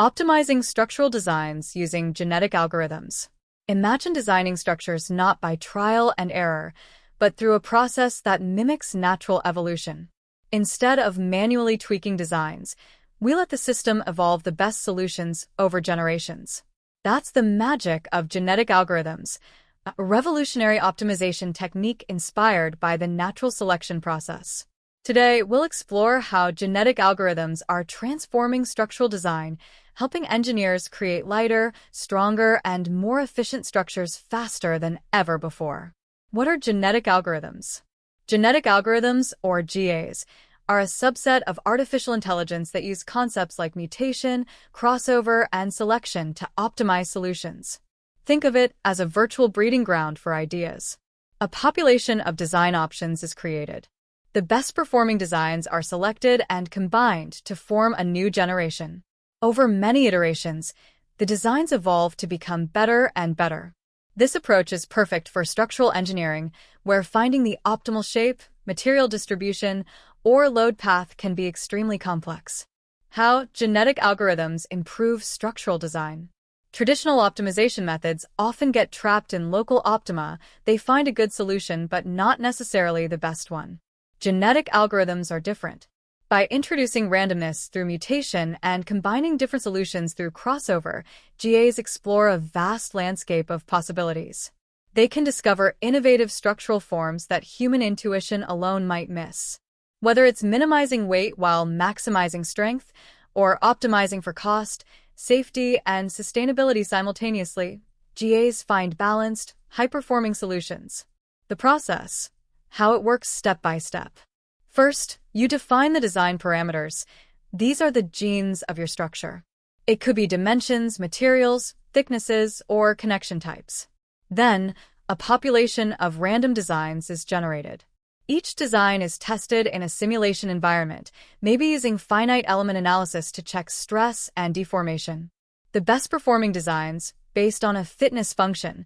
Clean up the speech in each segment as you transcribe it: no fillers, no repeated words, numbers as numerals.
Optimizing structural designs using genetic algorithms. Imagine designing structures not by trial and error, but through a process that mimics natural evolution. Instead of manually tweaking designs, we let the system evolve the best solutions over generations. That's the magic of genetic algorithms, a revolutionary optimization technique inspired by the natural selection process. Today, we'll explore how genetic algorithms are transforming structural design, helping engineers create lighter, stronger, and more efficient structures faster than ever before. What are genetic algorithms? Genetic algorithms, or GAs, are a subset of artificial intelligence that use concepts like mutation, crossover, and selection to optimize solutions. Think of it as a virtual breeding ground for ideas. A population of design options is created. The best-performing designs are selected and combined to form a new generation. Over many iterations, the designs evolve to become better and better. This approach is perfect for structural engineering, where finding the optimal shape, material distribution, or load path can be extremely complex. How genetic algorithms improve structural design. Traditional optimization methods often get trapped in local optima. They find a good solution but not necessarily the best one. Genetic algorithms are different. By introducing randomness through mutation and combining different solutions through crossover, GAs explore a vast landscape of possibilities. They can discover innovative structural forms that human intuition alone might miss. Whether it's minimizing weight while maximizing strength, or optimizing for cost, safety, and sustainability simultaneously, GAs find balanced, high-performing solutions. The process. How it works step by step. First, you define the design parameters. These are the genes of your structure. It could be dimensions, materials, thicknesses, or connection types. Then, a population of random designs is generated. Each design is tested in a simulation environment, maybe using finite element analysis to check stress and deformation. The best-performing designs, based on a fitness function,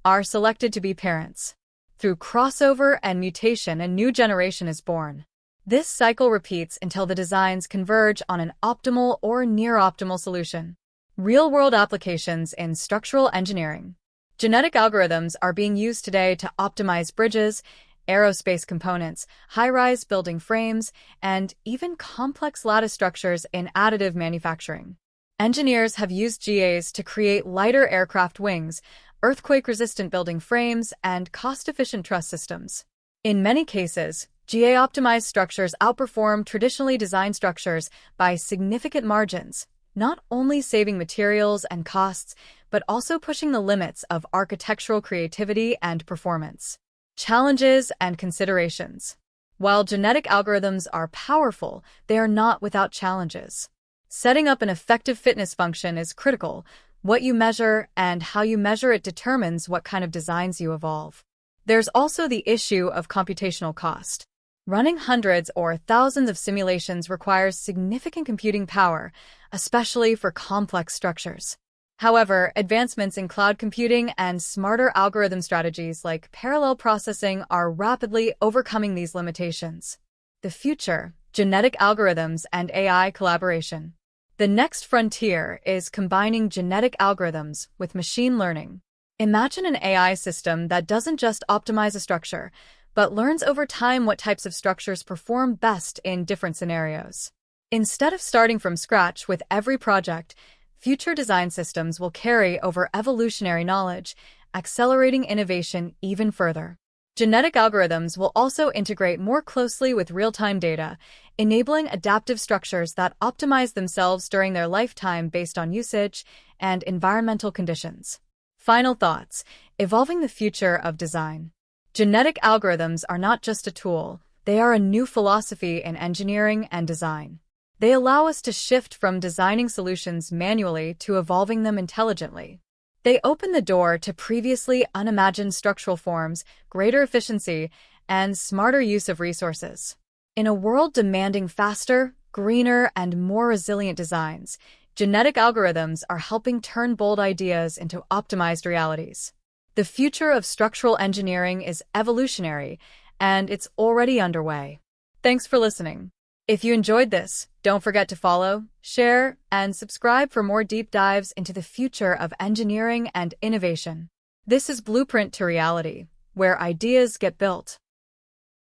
are selected to be parents. Through crossover and mutation, a new generation is born. This cycle repeats until the designs converge on an optimal or near-optimal solution. Real-world applications in structural engineering. Genetic algorithms are being used today to optimize bridges, aerospace components, high-rise building frames, and even complex lattice structures in additive manufacturing. Engineers have used GAs to create lighter aircraft wings, earthquake-resistant building frames, and cost-efficient truss systems. In many cases, GA-optimized structures outperform traditionally designed structures by significant margins, not only saving materials and costs, but also pushing the limits of architectural creativity and performance. Challenges and considerations. While genetic algorithms are powerful, they are not without challenges. Setting up an effective fitness function is critical. What you measure and how you measure it determines what kind of designs you evolve. There's also the issue of computational cost. Running hundreds or thousands of simulations requires significant computing power, especially for complex structures. However, advancements in cloud computing and smarter algorithm strategies like parallel processing are rapidly overcoming these limitations. The future, genetic algorithms and AI collaboration. The next frontier is combining genetic algorithms with machine learning. Imagine an AI system that doesn't just optimize a structure, but learns over time what types of structures perform best in different scenarios. Instead of starting from scratch with every project, future design systems will carry over evolutionary knowledge, accelerating innovation even further. Genetic algorithms will also integrate more closely with real-time data, enabling adaptive structures that optimize themselves during their lifetime based on usage and environmental conditions. Final thoughts: evolving the future of design. Genetic algorithms are not just a tool, they are a new philosophy in engineering and design. They allow us to shift from designing solutions manually to evolving them intelligently. They open the door to previously unimagined structural forms, greater efficiency, and smarter use of resources. In a world demanding faster, greener, and more resilient designs, genetic algorithms are helping turn bold ideas into optimized realities. The future of structural engineering is evolutionary, and it's already underway. Thanks for listening. If you enjoyed this, don't forget to follow, share, and subscribe for more deep dives into the future of engineering and innovation. This is Blueprint to Reality, where ideas get built.